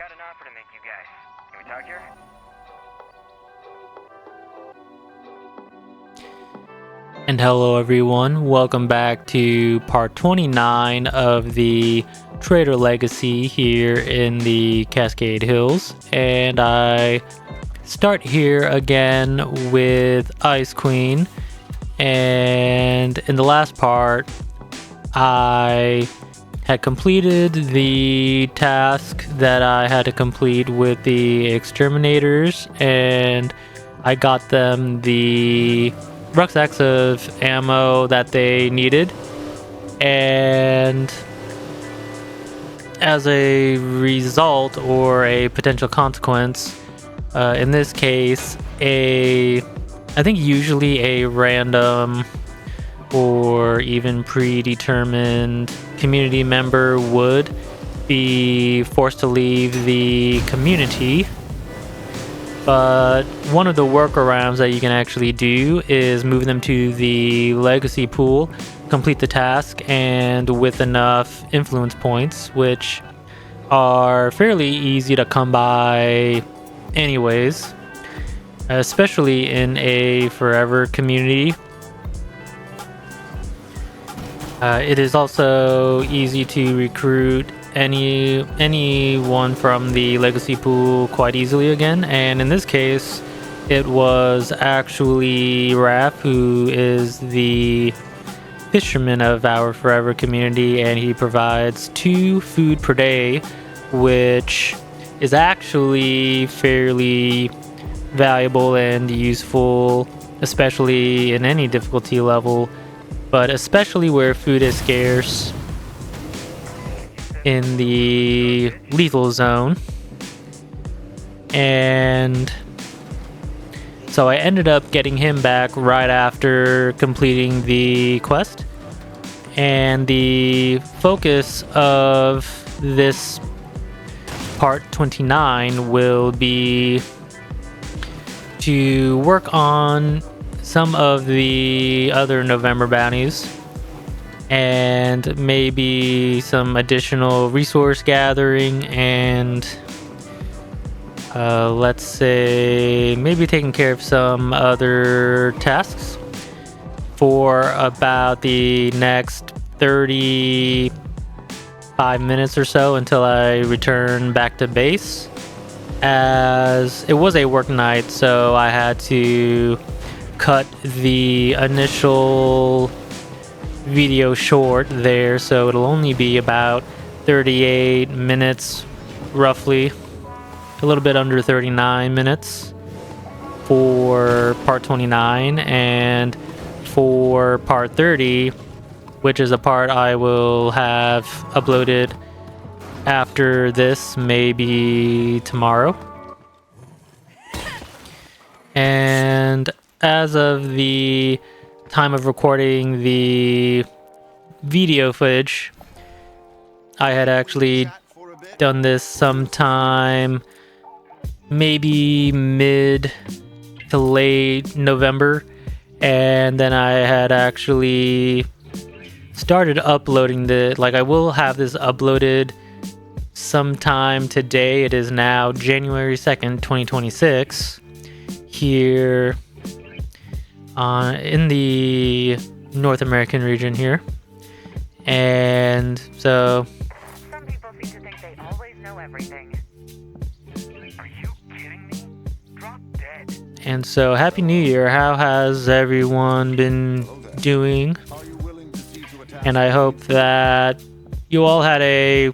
got an offer to make you guys. Can we talk here? And hello everyone, welcome back to part 29 of the Trader Legacy here in the Cascade Hills. And I start here again with Ice Queen. And in the last part, I had completed the task that I had to complete with the exterminators, and I got them the rucksacks of ammo that they needed. And as a result, or a potential consequence, in this case, I think usually a random or even predetermined community member would be forced to leave the community. But one of the workarounds that you can actually do is move them to the legacy pool, complete the task, and with enough influence points, which are fairly easy to come by anyways, especially in a forever community. It is also easy to recruit anyone from the legacy pool quite easily again, and in this case it was actually Raph, who is the fisherman of our forever community, and he provides 2 food per day, which is actually fairly valuable and useful, especially in any difficulty level, but especially where food is scarce in the lethal zone. And so I ended up getting him back right after completing the quest. And the focus of this part 29 will be to work on some of the other November bounties, and maybe some additional resource gathering, and let's say maybe taking care of some other tasks for about the next 35 minutes or so until I return back to base, as it was a work night, so I had to cut the initial video short there, so it'll only be about 38 minutes roughly, a little bit under 39 minutes for part 29, and for part 30, which is a part I will have uploaded after this, maybe tomorrow. And as of the time of recording the video footage, I had actually done this sometime maybe mid to late November, and then I had actually started uploading I will have this uploaded sometime today. It is now January 2nd, 2026, here in the North American region here. And so Some people seem to think they always know everything. Are you kidding me? Drop dead. And so Happy New Year. How has everyone been doing? And I hope that you all had a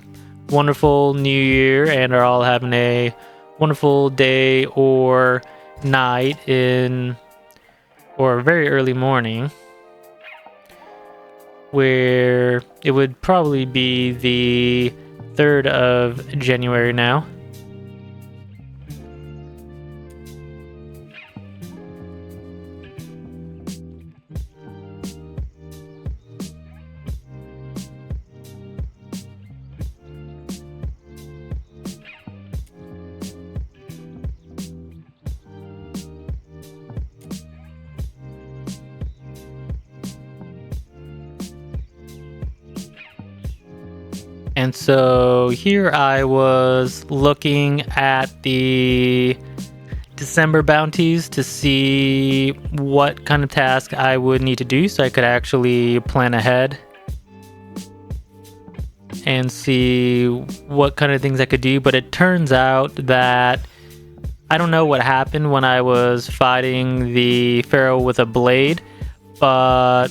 wonderful New Year and are all having a wonderful day or night or very early morning, where it would probably be the 3rd of January now. And so here I was looking at the December bounties to see what kind of task I would need to do so I could actually plan ahead and see what kind of things I could do. But it turns out that I don't know what happened when I was fighting the Pharaoh with a blade, but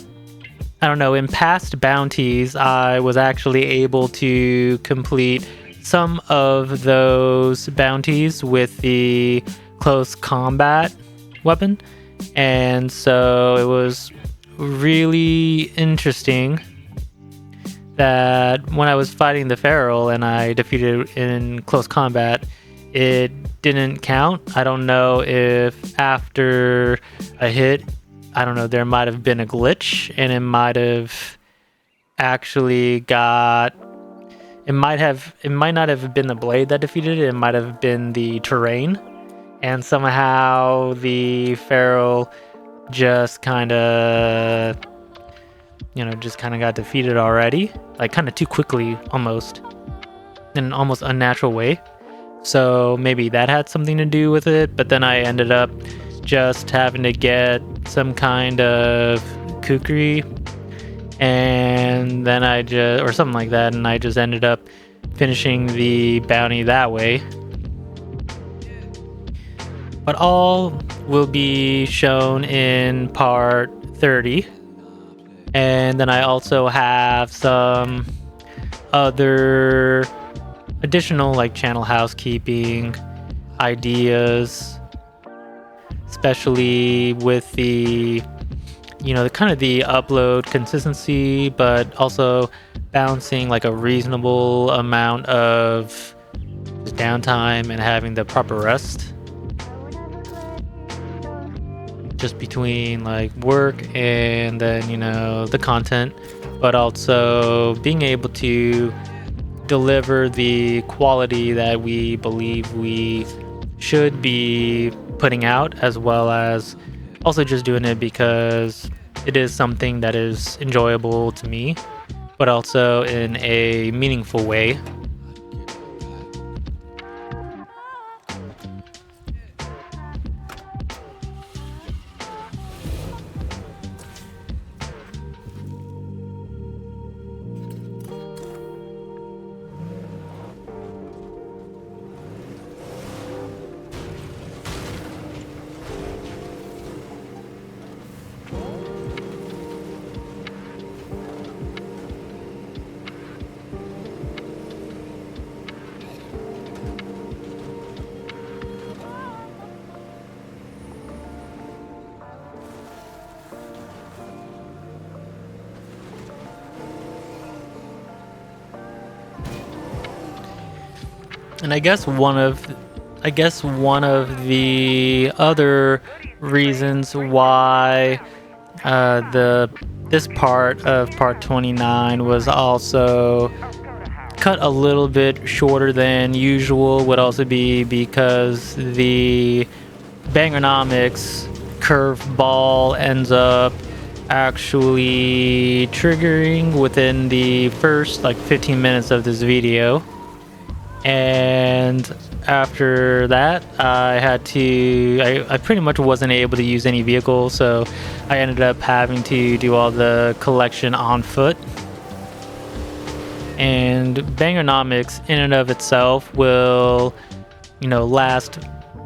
I don't know, in past bounties, I was actually able to complete some of those bounties with the close combat weapon. And so it was really interesting that when I was fighting the Pharaoh and I defeated it in close combat, it didn't count. I don't know if after a hit, I don't know, there might have been a glitch and it might have actually got, it might not have been the blade that defeated it, it might have been the terrain. And somehow the Pharaoh just kind of, just kind of got defeated already, like kind of too quickly almost, in an almost unnatural way. So maybe that had something to do with it, but then I ended up just having to get some kind of kukri, and then or something like that, and I just ended up finishing the bounty that way. But all will be shown in part 30. And then I also have some other additional like channel housekeeping ideas, especially with the the kind of the upload consistency, but also balancing like a reasonable amount of downtime and having the proper rest just between like work and then the content, but also being able to deliver the quality that we believe we should be putting out, as well as also just doing it because it is something that is enjoyable to me, but also in a meaningful way. And I guess one of the other reasons why this part of part 29 was also cut a little bit shorter than usual would also be because the Bangernomics curveball ends up actually triggering within the first like 15 minutes of this video. And after that, I pretty much wasn't able to use any vehicle, so I ended up having to do all the collection on foot. And Bangernomics in and of itself will, last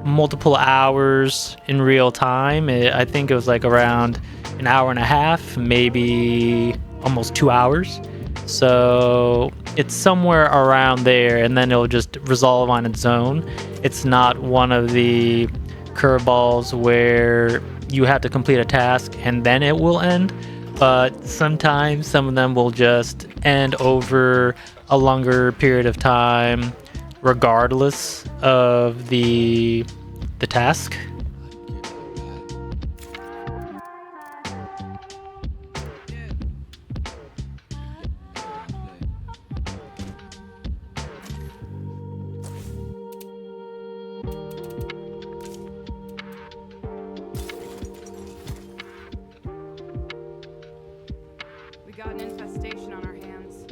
multiple hours in real time. I think it was like around an hour and a half, maybe almost 2 hours. So it's somewhere around there, and then it'll just resolve on its own. It's not one of the curveballs where you have to complete a task and then it will end, but sometimes some of them will just end over a longer period of time regardless of the task. We got an infestation on our hands.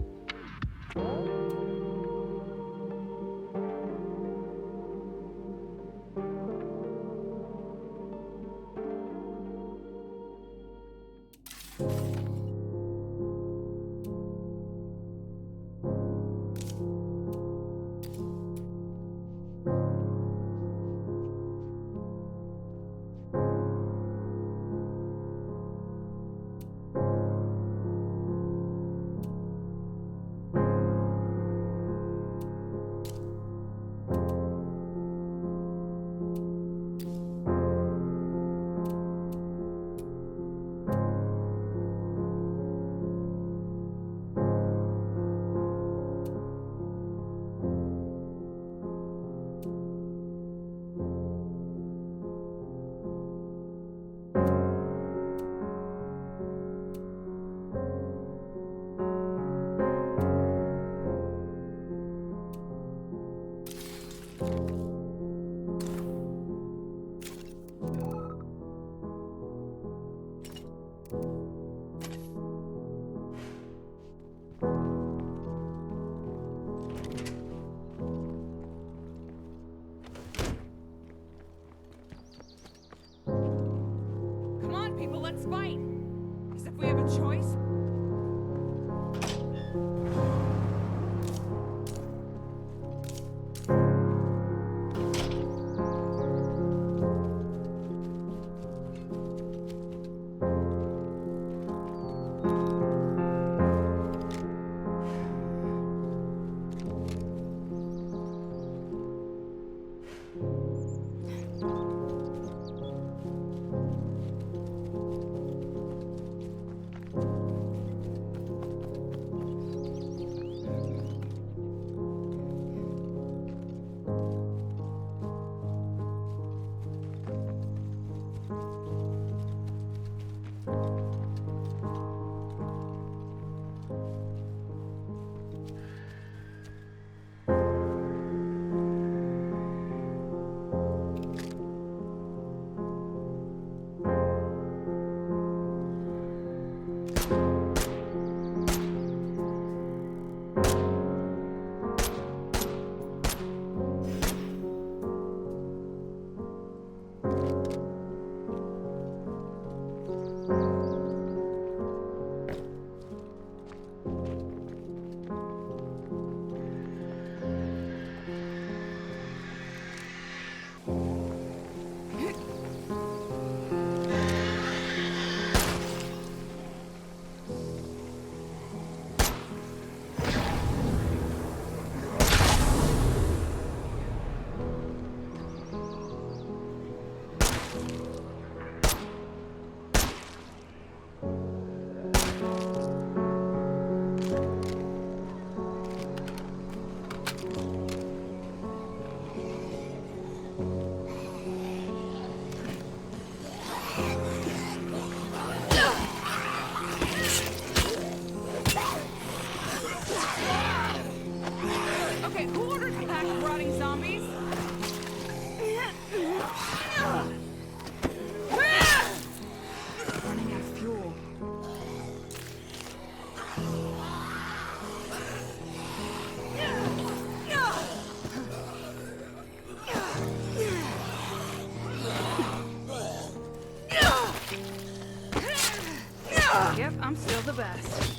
I'm still the best.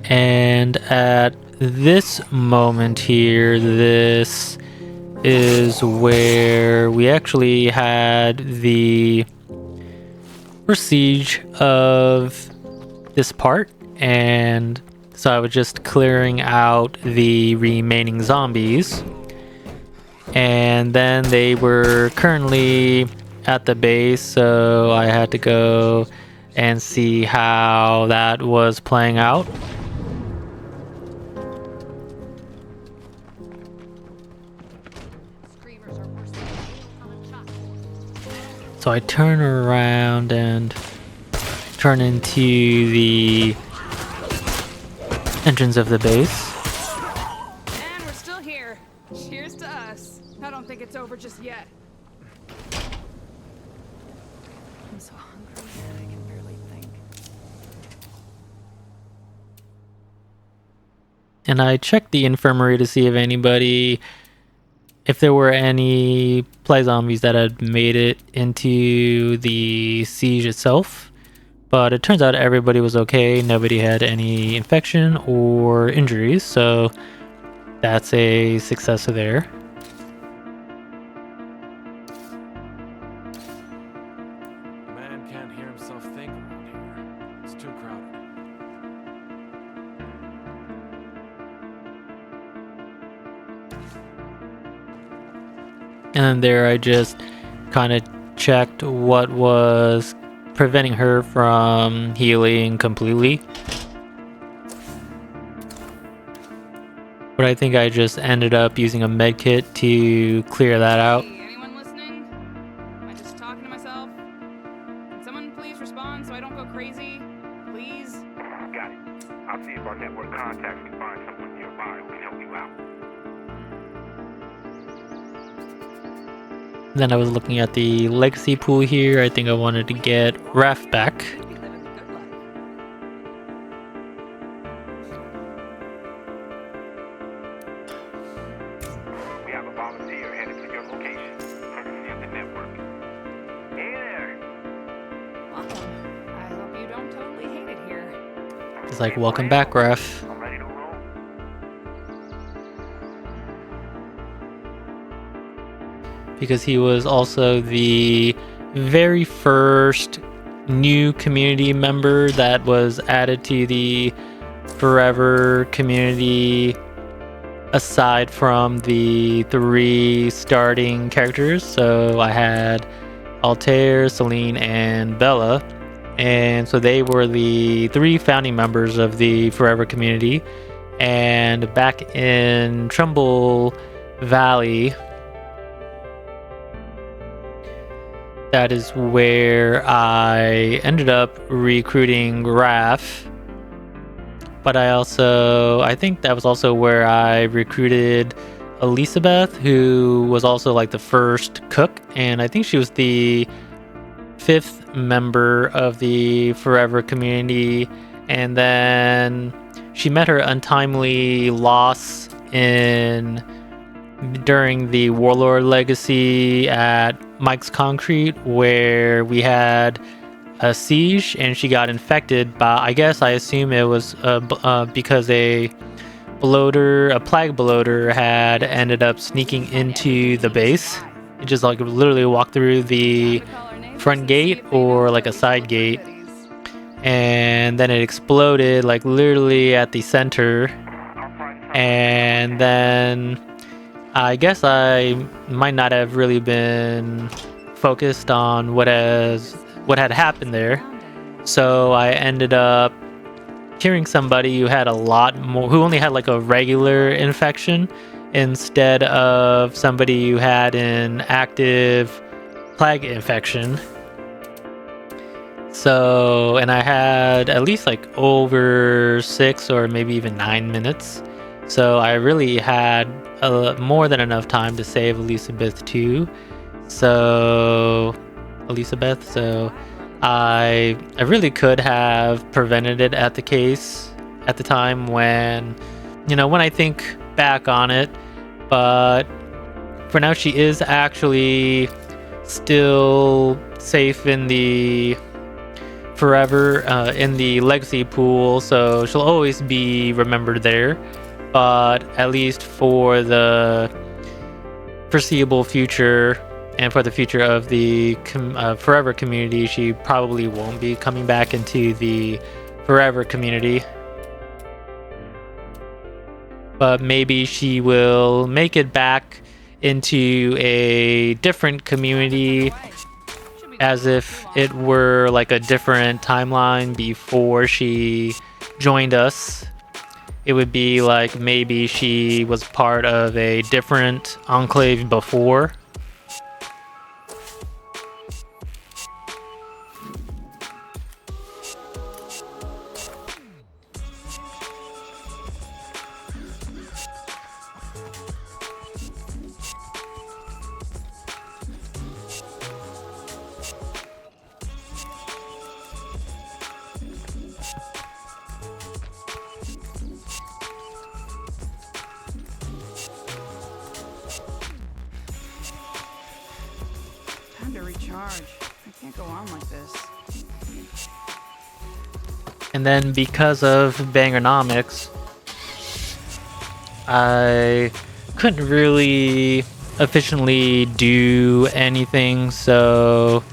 And at this moment here, this is where we actually had the siege of this part, and so I was just clearing out the remaining zombies, and then they were currently at the base, so I had to go and see how that was playing out. So I turn around and turn into the entrance of the base. And we're still here. Cheers to us. I don't think it's over just yet. I'm so hungry I can barely think. And I checked the infirmary to see if there were any play zombies that had made it into the siege itself. But it turns out everybody was okay. Nobody had any infection or injuries, so that's a success there. A man can't hear himself think around here. It's too crowded. And then there I just kind of checked what was preventing her from healing completely. But I think I just ended up using a med kit to clear that out. Hey, anyone listening? Am I just talking to myself? Can someone please respond so I don't go crazy? Please? Got it. I'll see if our network contacts can find someone nearby who can help you out. Then I was looking at the legacy pool here. I think I wanted to get Raph back. We have a volunteer headed to your location, courtesy of the network. Hey there! Welcome. I hope you don't totally hate it here. It's like, welcome back, Raph. I'm ready to roll. Because he was also the very first new community member that was added to the Forever community, aside from the 3 starting characters. So I had Altair, Celine, and Bella, and so they were the 3 founding members of the Forever community. And back in Trumbull Valley, that is where I ended up recruiting Raph. But I think that was also where I recruited Elizabeth, who was also like the first cook. And I think she was the 5th member of the Forever community. And then she met her untimely loss during the Warlord Legacy at Mike's Concrete, where we had a siege and she got infected by, I assume it was because a plague bloater had ended up sneaking into the base. It just like literally walked through the front gate or like a side gate, and then it exploded like literally at the center. And then I guess I might not have really been focused on what had happened there. So I ended up curing somebody who had a lot more, who only had like a regular infection instead of somebody who had an active plague infection. So, and I had at least like over 6 or maybe even 9 minutes. So I really had more than enough time to save Elizabeth too. So I really could have prevented it at the time when I think back on it, but for now she is actually still safe in the forever in the legacy pool, so she'll always be remembered there. But at least for the foreseeable future and for the future of the forever community, she probably won't be coming back into the forever community. But maybe she will make it back into a different community, as if it were like a different timeline before she joined us. It would be like maybe she was part of a different enclave before. Time to recharge. I can't go on like this. And then because of Bangernomics, I couldn't really efficiently do anything, so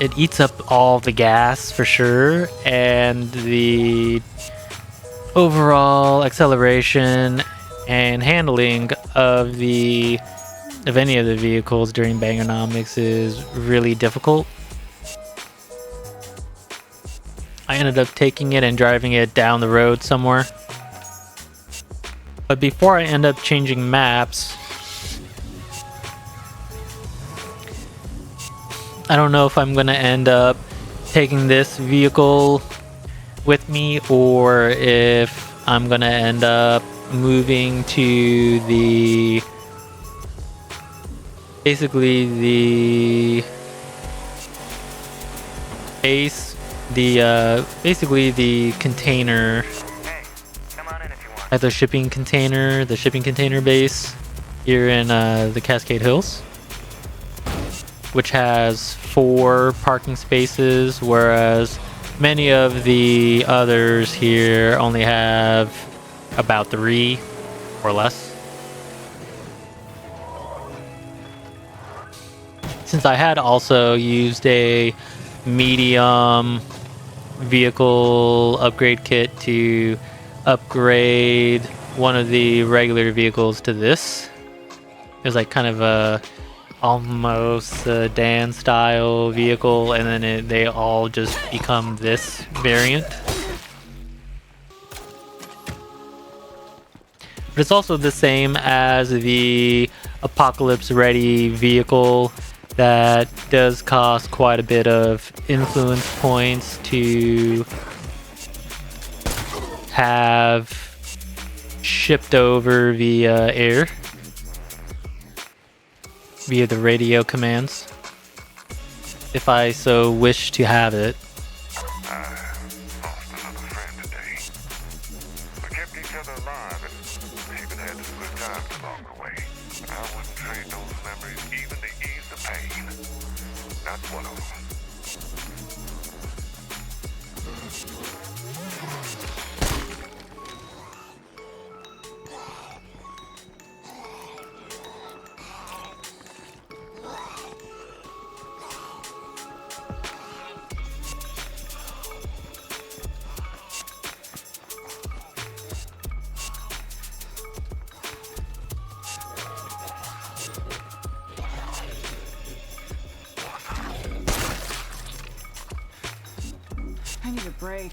it eats up all the gas for sure, and the overall acceleration and handling of any of the vehicles during Bangernomics is really difficult. I ended up taking it and driving it down the road somewhere. But before I end up changing maps, I don't know if I'm gonna end up taking this vehicle with me, or if I'm gonna end up moving to basically the base, basically the container Hey, come on in if you want. at the shipping container base here in the Cascade Hills, which has 4 parking spaces, whereas many of the others here only have about 3 or less. Since I had also used a medium vehicle upgrade kit to upgrade one of the regular vehicles to this, it was like kind of a almost sedan style vehicle, and then they all just become this variant. But it's also the same as the apocalypse ready vehicle that does cost quite a bit of influence points to have shipped over via air, via the radio commands, if I so wish to have it. Lost another friend today. We kept each other alive and even had some good times along the way. I wouldn't trade those memories even to ease the pain. Not one of them. I need a break.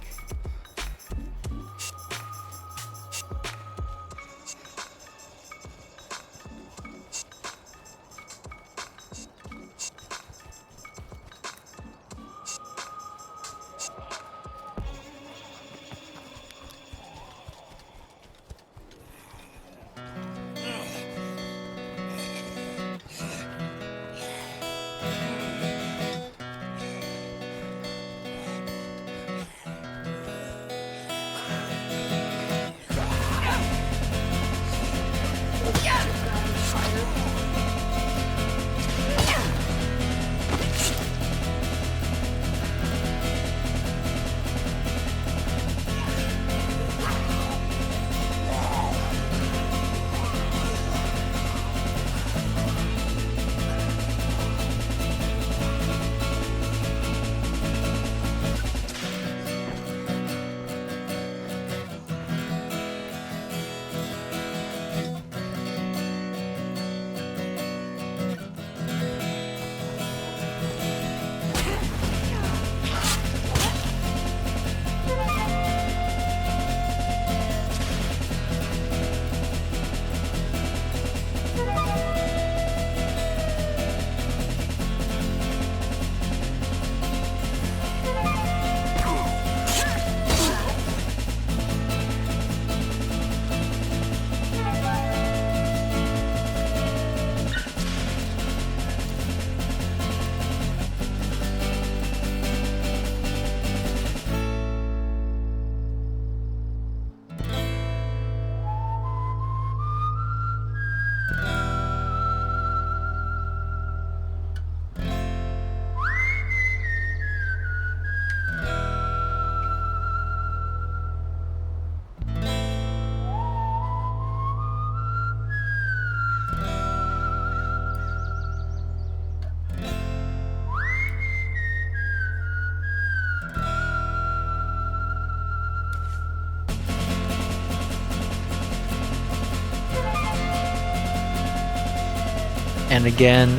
And again,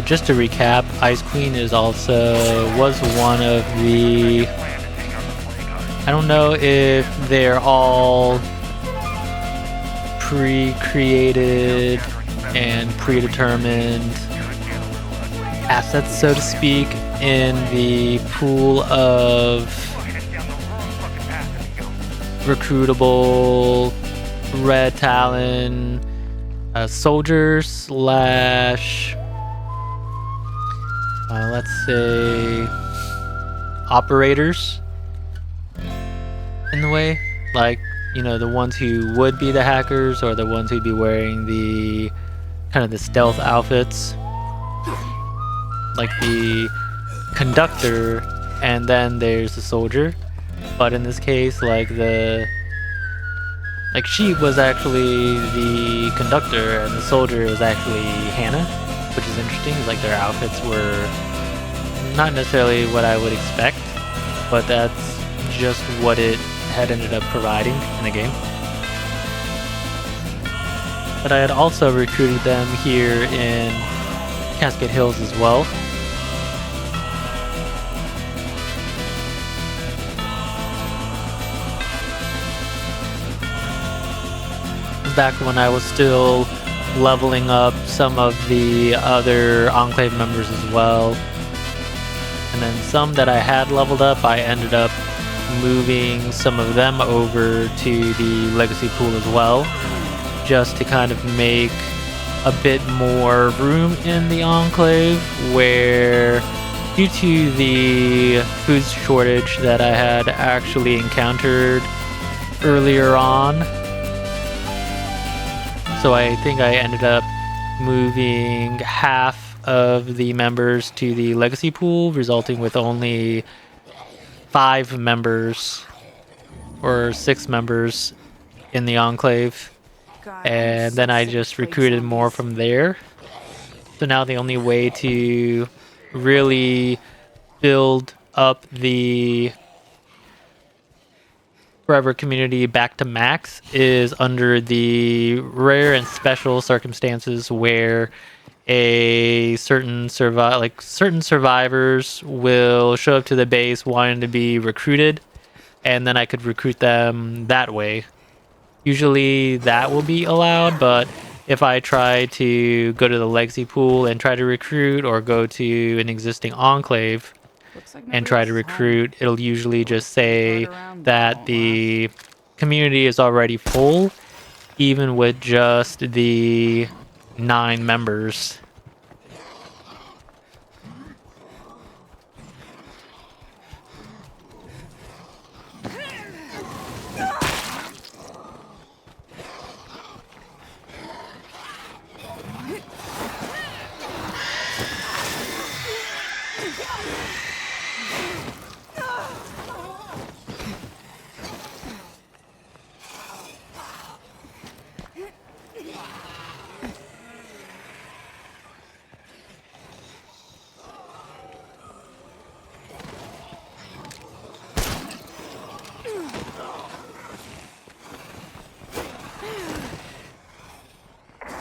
just to recap, Ice Queen was one of the, I don't know if they're all pre-created and predetermined assets, so to speak, in the pool of recruitable Red Talon soldiers slash let's say operators in the way, like, you know, the ones who would be the hackers or the ones who'd be wearing the kind of the stealth outfits, like the conductor, and then there's the soldier. But in this case, she was actually the conductor and the soldier was actually Hannah, which is interesting. Like, their outfits were not necessarily what I would expect, but that's just what it had ended up providing in the game. But I had also recruited them here in Cascade Hills as well. Back when I was still leveling up some of the other Enclave members as well. And then some that I had leveled up, I ended up moving some of them over to the Legacy pool as well, just to kind of make a bit more room in the Enclave, where due to the food shortage that I had actually encountered earlier on, so I think I ended up moving half of the members to the Legacy pool, resulting with only 5 members or 6 members in the Enclave. And then I just recruited more from there. So now the only way to really build up the Forever community back to max is under the rare and special circumstances where certain survivors will show up to the base wanting to be recruited, and then I could recruit them that way. Usually that will be allowed, but if I try to go to the Legacy pool and try to recruit, or go to an existing Enclave and try to recruit, it'll usually just say that the community is already full, even with just the 9 members.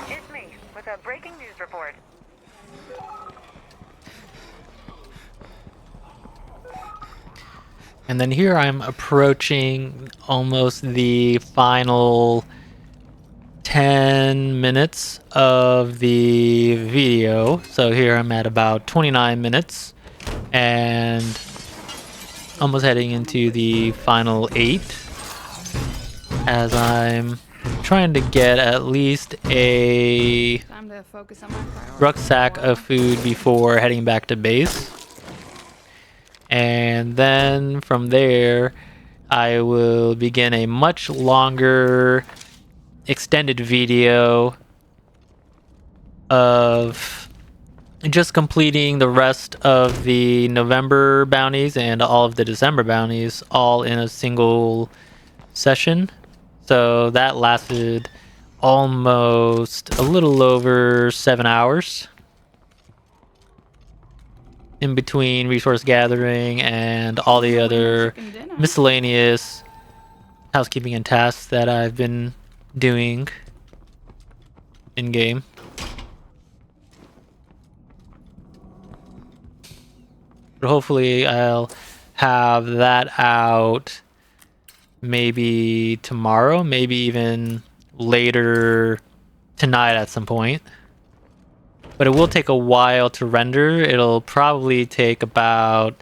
It's me with a breaking news report. And then here I'm approaching almost the final 10 minutes of the video. So here I'm at about 29 minutes and almost heading into the final 8, as I'm trying to get at least a Time to focus on my priorities. rucksack of food before heading back to base. And then from there, I will begin a much longer extended video of just completing the rest of the November bounties and all of the December bounties all in a single session. So that lasted almost a little over 7 hours. In between resource gathering and all the other miscellaneous housekeeping and tasks that I've been doing in game. But hopefully I'll have that out maybe tomorrow, maybe even later tonight at some point. But it will take a while to render. It'll probably take about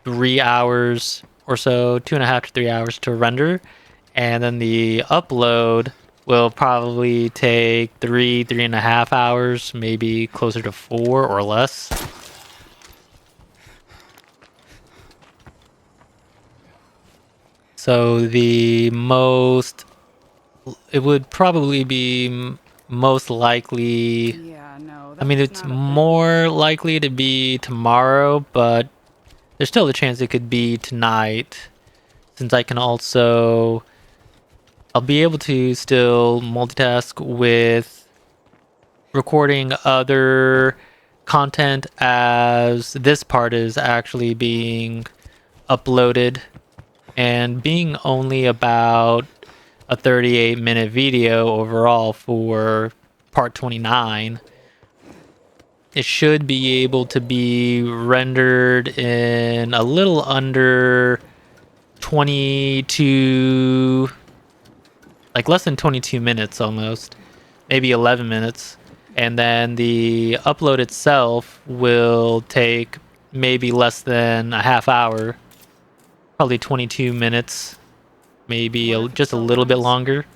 3 hours or so, 2.5 to 3 hours to render. And then the upload will probably take 3.5 hours, maybe closer to 4 or less. So it would probably be most likely, Yeah, no. I mean, that's it's not a thing. more likely to be tomorrow, but there's still a chance it could be tonight, since I'll be able to still multitask with recording other content as this part is actually being uploaded, and being only about a 38-minute video overall for part 29, it should be able to be rendered in a little under 22, like less than 22 minutes almost, maybe 11 minutes. And then the upload itself will take maybe less than a half hour, probably 22 minutes, maybe What if it just a still little bit runs? longer.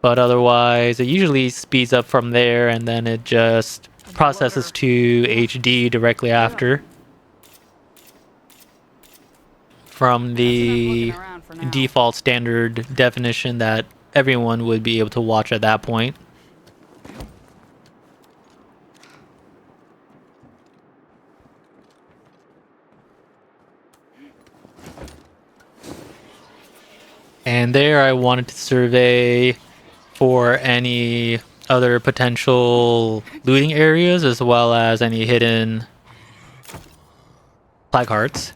But otherwise, it usually speeds up from there, and then it just processes to HD directly after from the That's enough looking around for now. default standard definition that everyone would be able to watch at that point. And there I wanted to survey for any other potential looting areas, as well as any hidden plague hearts.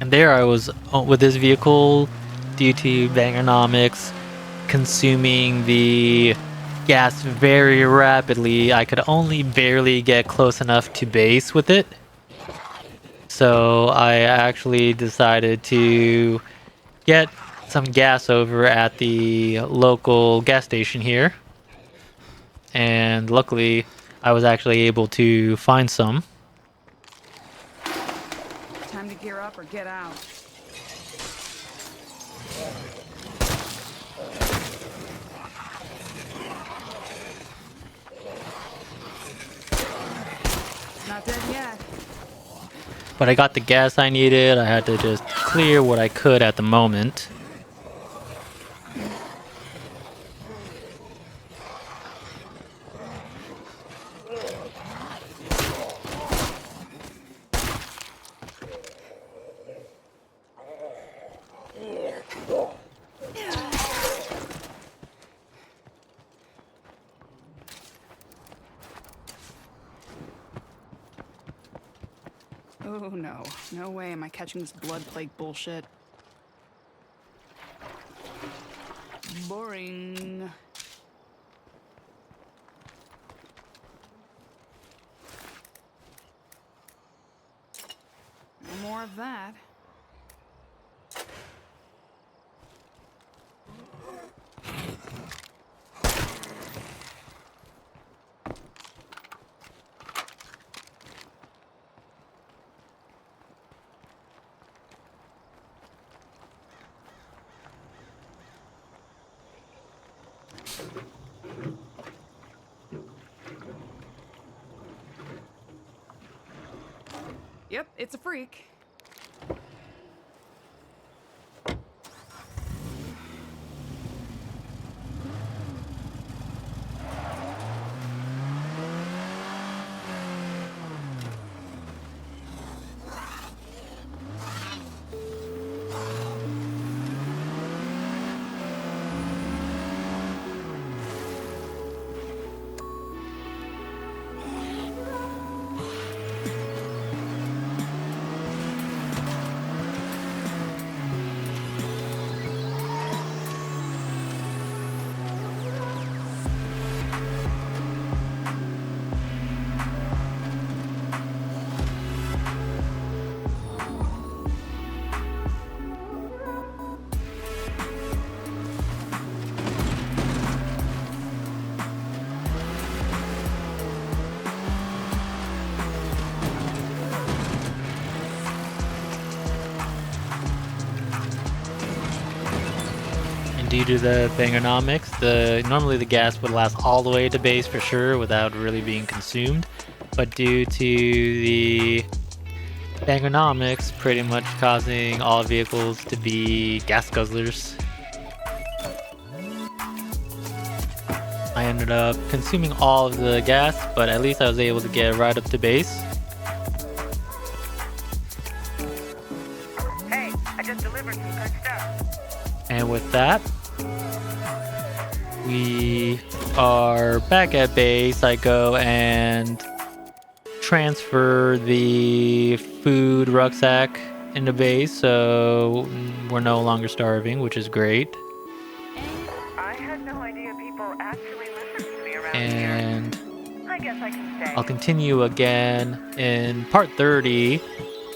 And there I was with this vehicle, due to Bangernomics consuming the gas very rapidly, I could only barely get close enough to base with it. So I actually decided to get some gas over at the local gas station here. And luckily, I was actually able to find some. Time to gear up or get out. Not dead yet. But I got the gas I needed. I had to just clear what I could at the moment. Oh no. No way am I catching this blood plague bullshit. Boring. No more of that. Yep, it's a freak. due to the bangernomics, normally the gas would last all the way to base for sure without really being consumed, but due to the bangernomics pretty much causing all vehicles to be gas guzzlers, I ended up consuming all of the gas, but at least I was able to get right up to base. Hey, I just delivered some good stuff. And with that, we are back at base. I go and transfer the food rucksack into base, so we're no longer starving, which is great. I had no idea people actually listened to me around And here. I guess I can stay. I'll continue again in part 30,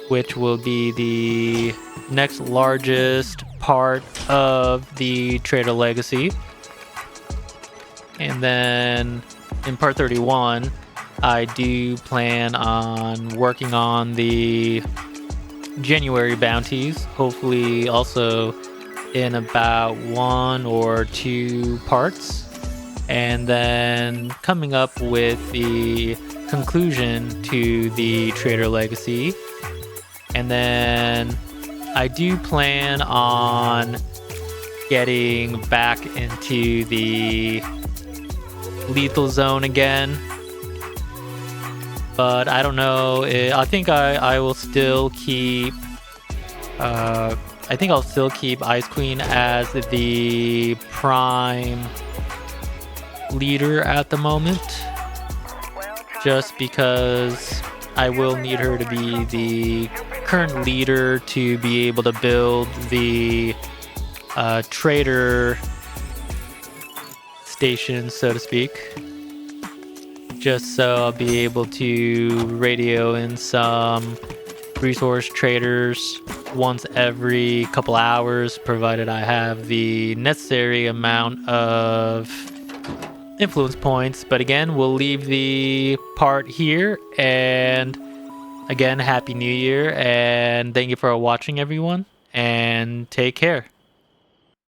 which will be the next largest part of the Trader Legacy. And then in part 31, I do plan on working on the January bounties, hopefully also in about 1 or 2 parts. And then coming up with the conclusion to the Trader Legacy. And then I do plan on getting back into the lethal zone again, but I don't know. I think I will still keep I'll still keep Ice Queen as the prime leader at the moment, just because I will need her to be the current leader to be able to build the trader station, so to speak, just so I'll be able to radio in some resource traders once every couple hours, provided I have the necessary amount of influence points. But again, we'll leave the part here, and again, Happy New Year, and thank you for watching, everyone, and take care.